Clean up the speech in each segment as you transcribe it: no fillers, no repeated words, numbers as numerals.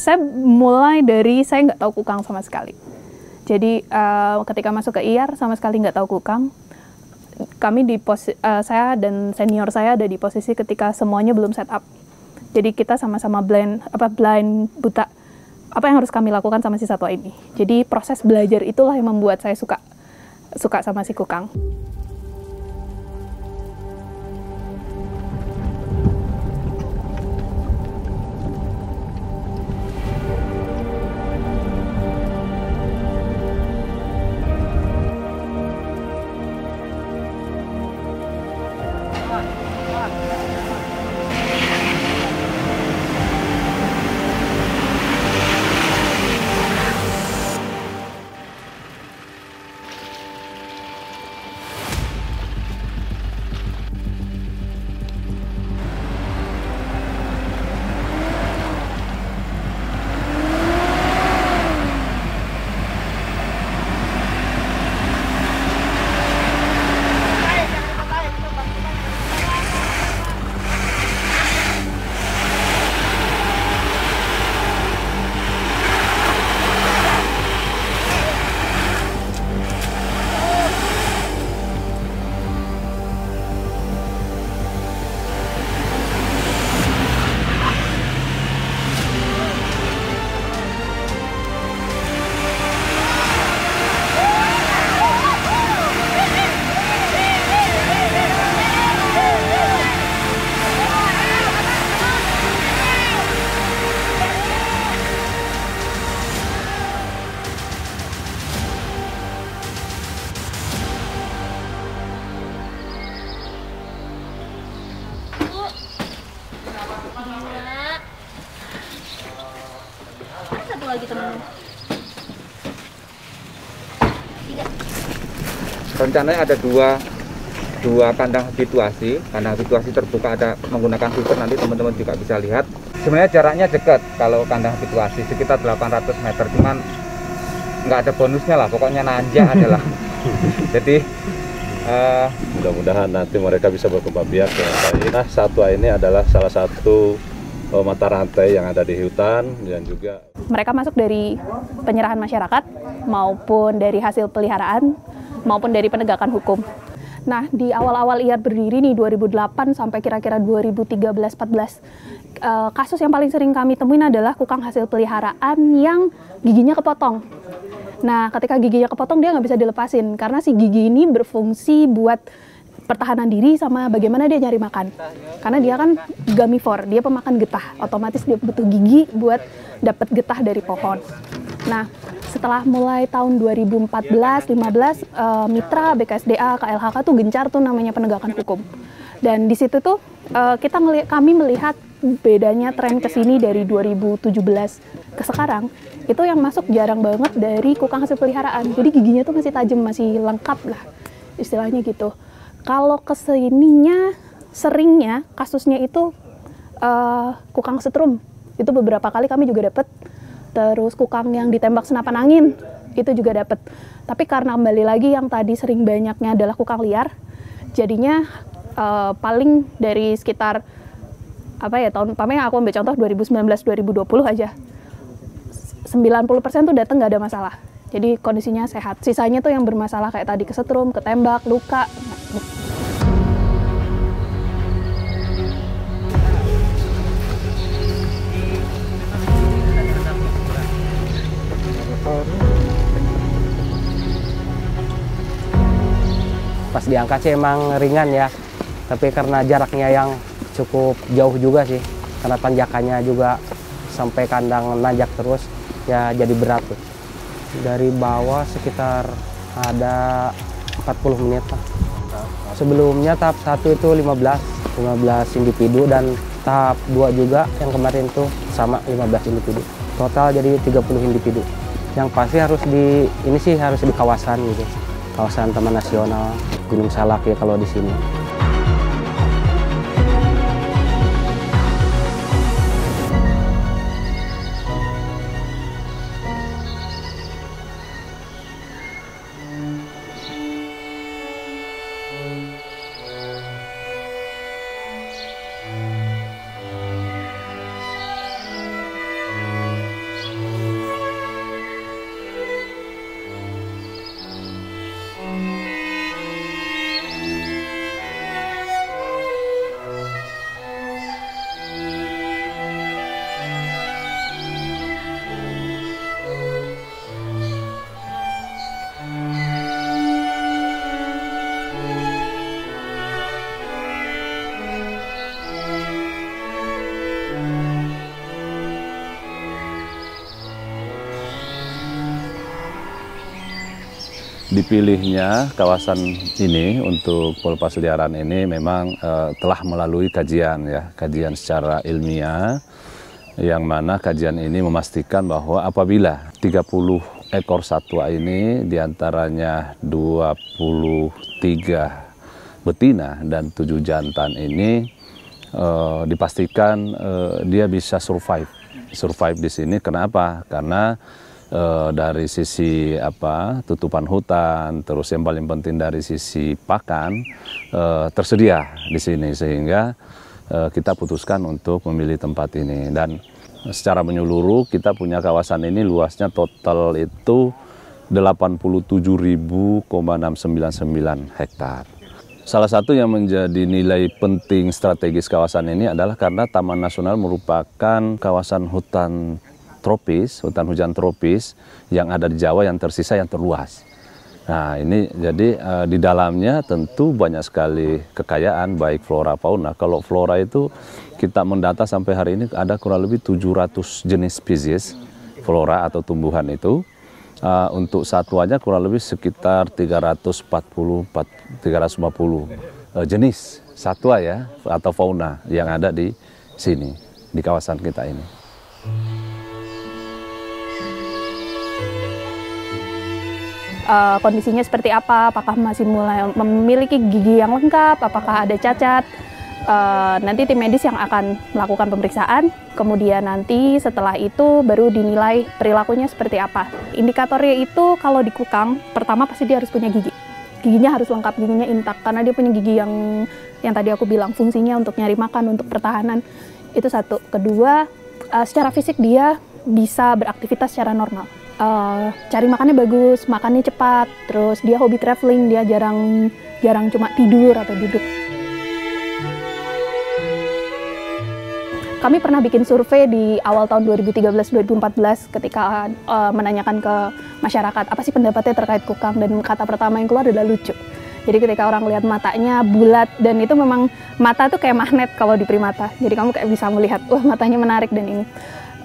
saya mulai dari saya nggak tahu kukang sama sekali. Jadi ketika masuk ke IAR sama sekali nggak tahu kukang. Kami saya dan senior saya ada di posisi ketika semuanya belum set up. Jadi kita sama-sama blind buta. Apa yang harus kami lakukan sama si satwa ini. Jadi proses belajar itulah yang membuat saya suka sama si kukang. Lagi temen. Rencananya ada dua kandang habituasi. Kandang habituasi terbuka ada menggunakan filter, nanti teman-teman juga bisa lihat. Sebenarnya jaraknya dekat kalau kandang habituasi sekitar 800 meter, cuman nggak ada bonusnya lah, pokoknya nanjak adalah. Jadi mudah-mudahan nanti mereka bisa berkembang biak dengan baik. Nah, satwa ini adalah salah satu mata rantai yang ada di hutan, dan juga mereka masuk dari penyerahan masyarakat maupun dari hasil peliharaan maupun dari penegakan hukum. Nah, di awal-awal IAR berdiri nih 2008 sampai kira-kira 2013-14, kasus yang paling sering kami temuin adalah kukang hasil peliharaan yang giginya kepotong. Nah, ketika giginya kepotong dia nggak bisa dilepasin karena si gigi ini berfungsi buat pertahanan diri sama bagaimana dia nyari makan. Karena dia kan gamivor, dia pemakan getah. Otomatis dia butuh gigi buat dapat getah dari pohon. Nah, setelah mulai tahun 2014-15, Mitra, BKSDA, KLHK tuh gencar tuh namanya penegakan hukum. Dan di situ tuh kami melihat bedanya tren kesini dari 2017 ke sekarang. Itu yang masuk jarang banget dari kukang hasil peliharaan. Jadi giginya tuh masih tajam, masih lengkap lah istilahnya gitu. Kalau kesininya seringnya kasusnya itu kukang setrum, itu beberapa kali kami juga dapat. Terus kukang yang ditembak senapan angin itu juga dapat. Tapi karena kembali lagi yang tadi sering banyaknya adalah kukang liar, jadinya paling dari sekitar tahun paling aku ambil contoh 2019-2020 aja, 90% tuh datang nggak ada masalah. Jadi kondisinya sehat. Sisanya tuh yang bermasalah kayak tadi kesetrum, ketembak, luka. Pas diangkat sih emang ringan ya, tapi karena jaraknya yang cukup jauh juga sih, karena tanjakannya juga sampai kandang nanjak terus, ya jadi berat tuh. Dari bawah sekitar ada 40 menit lah. Sebelumnya tahap 1 itu 15 individu, dan tahap 2 juga yang kemarin tuh sama 15 individu. Total jadi 30 individu. Yang pasti harus harus di kawasan gitu. Kawasan Taman Nasional Gunung Salak ya kalau di sini. Dipilihnya kawasan ini untuk pelepasliaran ini memang telah melalui kajian ya, kajian secara ilmiah, yang mana kajian ini memastikan bahwa apabila 30 ekor satwa ini diantaranya 23 betina dan 7 jantan ini dipastikan dia bisa survive di sini. Kenapa? Karena dari sisi tutupan hutan, terus yang paling penting dari sisi pakan tersedia di sini, sehingga kita putuskan untuk memilih tempat ini. Dan secara menyeluruh kita punya kawasan ini luasnya total itu 87.699 hektar. Salah satu yang menjadi nilai penting strategis kawasan ini adalah karena Taman Nasional merupakan kawasan hutan tropis, hutan hujan tropis yang ada di Jawa yang tersisa yang terluas. Nah ini jadi di dalamnya tentu banyak sekali kekayaan baik flora fauna. Kalau flora itu kita mendata sampai hari ini ada kurang lebih 700 jenis spesies flora atau tumbuhan itu. Untuk satwanya kurang lebih sekitar 350 jenis satwa ya atau fauna yang ada di sini, di kawasan kita ini. Kondisinya seperti apa, apakah masih mulai memiliki gigi yang lengkap, apakah ada cacat. Nanti tim medis yang akan melakukan pemeriksaan, kemudian nanti setelah itu baru dinilai perilakunya seperti apa. Indikatornya itu kalau di kukang, pertama pasti dia harus punya gigi. Giginya harus lengkap, giginya intak, karena dia punya gigi yang tadi aku bilang fungsinya untuk nyari makan, untuk pertahanan. Itu satu. Kedua, secara fisik dia bisa beraktivitas secara normal. Cari makannya bagus, makannya cepat, terus dia hobi traveling, dia jarang cuma tidur atau duduk. Kami pernah bikin survei di awal tahun 2013-2014 ketika menanyakan ke masyarakat apa sih pendapatnya terkait kukang, dan kata pertama yang keluar adalah lucu. Jadi ketika orang lihat matanya bulat, dan itu memang mata tuh kayak magnet kalau di primata. Jadi kamu kayak bisa melihat, wah matanya menarik dan ini.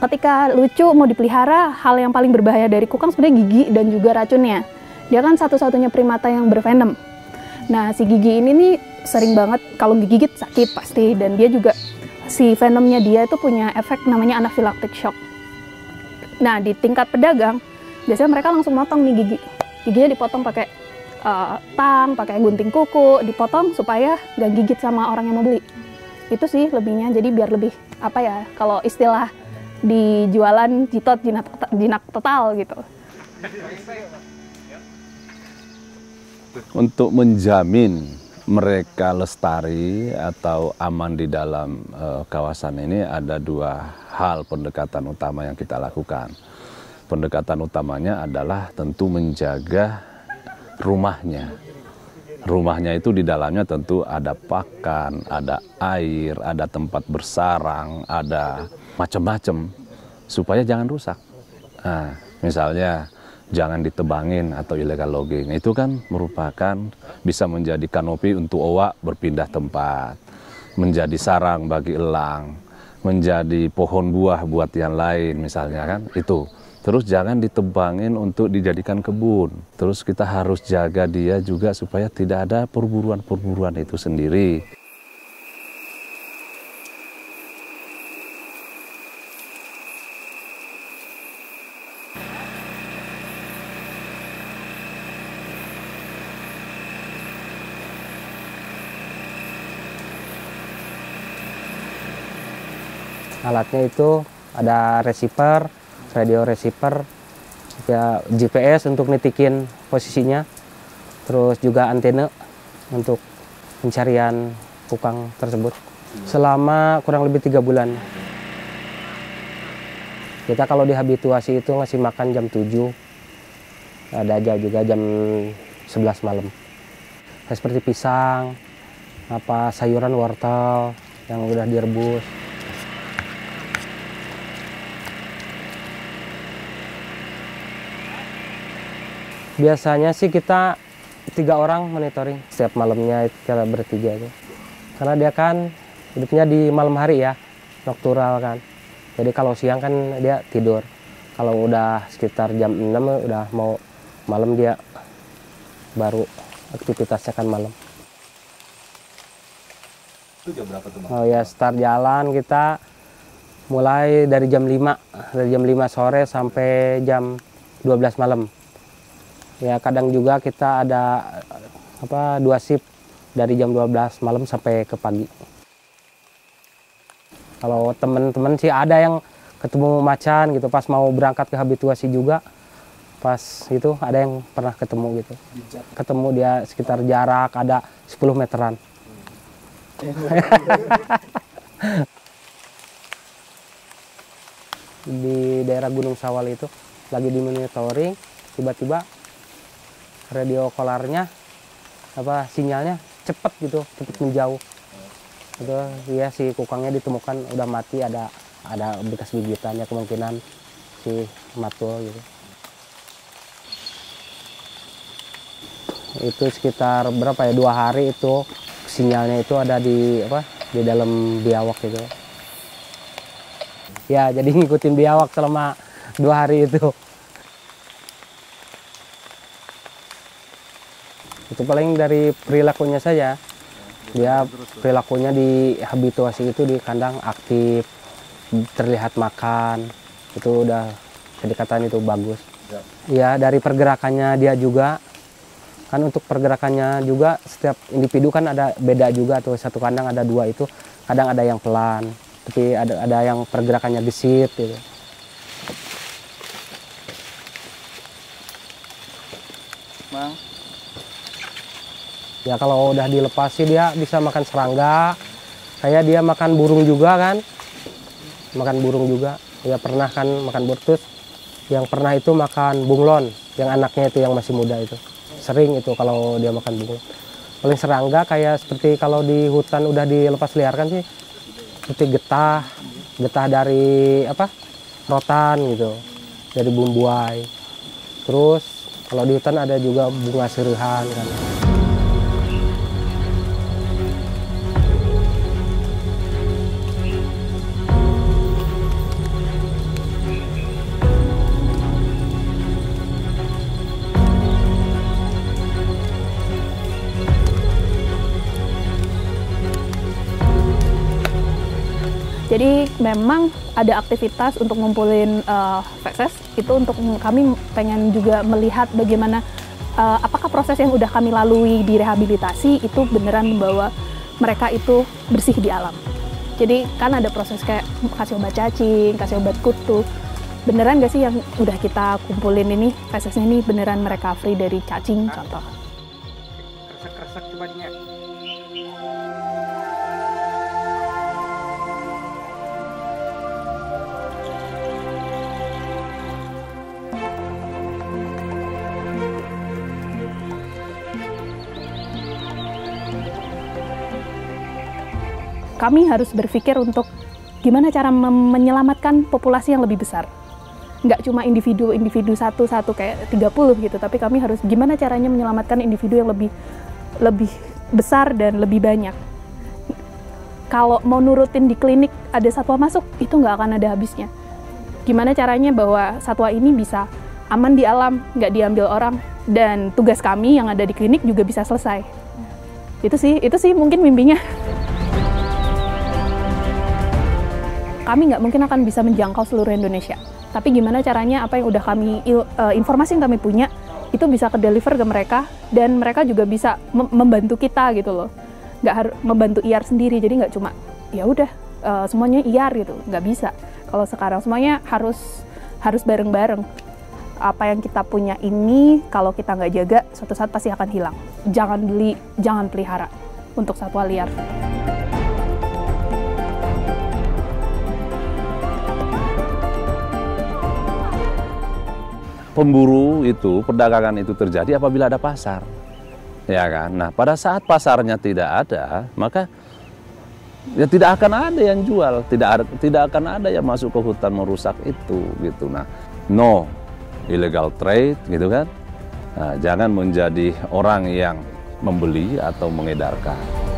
Ketika lucu mau dipelihara, hal yang paling berbahaya dari kukang sebenarnya gigi dan juga racunnya. Dia kan satu-satunya primata yang bervenom. Nah si gigi ini nih sering banget kalau digigit sakit pasti, dan dia juga si venomnya dia itu punya efek namanya anaphylactic shock. Nah di tingkat pedagang biasanya mereka langsung motong nih gigi. Giginya dipotong pakai tang, pakai gunting kuku, dipotong supaya gak gigit sama orang yang mau beli. Itu sih lebihnya, jadi biar lebih kalau istilah di jualan jinak total gitu. Untuk menjamin mereka lestari atau aman di dalam kawasan ini ada dua hal pendekatan utama yang kita lakukan. Pendekatan utamanya adalah tentu menjaga rumahnya. Rumahnya itu di dalamnya tentu ada pakan, ada air, ada tempat bersarang, ada macam-macam supaya jangan rusak. Nah, misalnya jangan ditebangin atau illegal logging. Itu kan merupakan bisa menjadi kanopi untuk owak berpindah tempat, menjadi sarang bagi elang, menjadi pohon buah buat yang lain misalnya kan itu. Terus jangan ditebangin untuk dijadikan kebun. Terus kita harus jaga dia juga supaya tidak ada perburuan-perburuan itu sendiri. Alatnya itu ada receiver, radio receiver, ya GPS untuk nitikin posisinya, terus juga antena untuk pencarian kukang tersebut. Selama kurang lebih 3 bulan. Kita kalau dihabituasi itu ngasih makan jam 7, ada juga jam 11 malam. Seperti pisang, sayuran wortel yang udah direbus. Biasanya sih kita 3 orang monitoring setiap malamnya, kita bertiga aja. Karena dia kan hidupnya di malam hari ya, nocturnal kan. Jadi kalau siang kan dia tidur. Kalau udah sekitar jam 6 udah mau malam dia baru aktivitasnya kan malam. Itu jam berapa tuh, Bang? Oh ya, start jalan kita mulai dari jam 5, dari jam 5 sore sampai jam 12 malam. Ya kadang juga kita ada 2 shift dari jam 12 malam sampai ke pagi. Kalau teman-teman sih ada yang ketemu macan gitu pas mau berangkat ke habituasi juga. Pas itu ada yang pernah ketemu gitu. Ketemu dia sekitar jarak ada 10 meteran. Di daerah Gunung Sawal itu lagi di monitoring, tiba-tiba radio kolarnya sinyalnya cepet gitu, cepet menjauh. Itu ya si kukangnya ditemukan udah mati, ada bekas gigitannya, kemungkinan si matul gitu. Itu sekitar berapa ya, 2 hari itu sinyalnya itu ada di dalam biawak gitu. Ya jadi ngikutin biawak selama 2 hari itu. Itu paling dari perilakunya saja. Dia perilakunya di habituasi itu di kandang aktif, terlihat makan, itu udah kedekatan itu bagus. Ya dari pergerakannya dia juga. Kan untuk pergerakannya juga setiap individu kan ada beda juga tuh, satu kandang ada 2 itu, kadang ada yang pelan, tapi ada yang pergerakannya gesit gitu. Bang. Ya kalau udah dilepas sih dia bisa makan serangga, kayak dia makan burung juga kan, makan burung juga. Ya pernah kan makan burtus, yang pernah itu makan bunglon, yang anaknya itu yang masih muda itu. Sering itu kalau dia makan bunglon. Paling serangga kayak seperti kalau di hutan udah dilepas liarkan sih, seperti getah dari rotan gitu, dari bumbuai. Terus kalau di hutan ada juga bunga sirihan kan. Jadi memang ada aktivitas untuk ngumpulin feses, itu untuk kami pengen juga melihat bagaimana apakah proses yang udah kami lalui di rehabilitasi itu beneran membawa mereka itu bersih di alam. Jadi kan ada proses kayak kasih obat cacing, kasih obat kutu, beneran gak sih yang udah kita kumpulin ini fesesnya ini beneran mereka free dari cacing contoh. Kresek-kresek cumanya. Kami harus berpikir untuk gimana cara menyelamatkan populasi yang lebih besar. Nggak cuma individu satu-satu kayak 30 gitu, tapi kami harus gimana caranya menyelamatkan individu yang lebih besar dan lebih banyak. Kalau mau nurutin di klinik ada satwa masuk, itu nggak akan ada habisnya. Gimana caranya bahwa satwa ini bisa aman di alam, nggak diambil orang, dan tugas kami yang ada di klinik juga bisa selesai. Itu sih mungkin mimpinya. Kami nggak mungkin akan bisa menjangkau seluruh Indonesia. Tapi gimana caranya apa yang udah informasi yang kami punya, itu bisa ke-deliver ke mereka, dan mereka juga bisa membantu kita gitu loh. Nggak harus membantu IAR sendiri, jadi nggak cuma, ya udah semuanya IAR gitu, nggak bisa. Kalau sekarang semuanya harus bareng-bareng. Apa yang kita punya ini, kalau kita nggak jaga, suatu saat pasti akan hilang. Jangan beli, jangan pelihara untuk satwa liar. Pemburu itu, perdagangan itu terjadi apabila ada pasar, ya kan? Nah, pada saat pasarnya tidak ada, maka ya tidak akan ada yang jual, tidak akan ada yang masuk ke hutan merusak itu, gitu. Nah, no illegal trade, gitu kan? Nah, jangan menjadi orang yang membeli atau mengedarkan.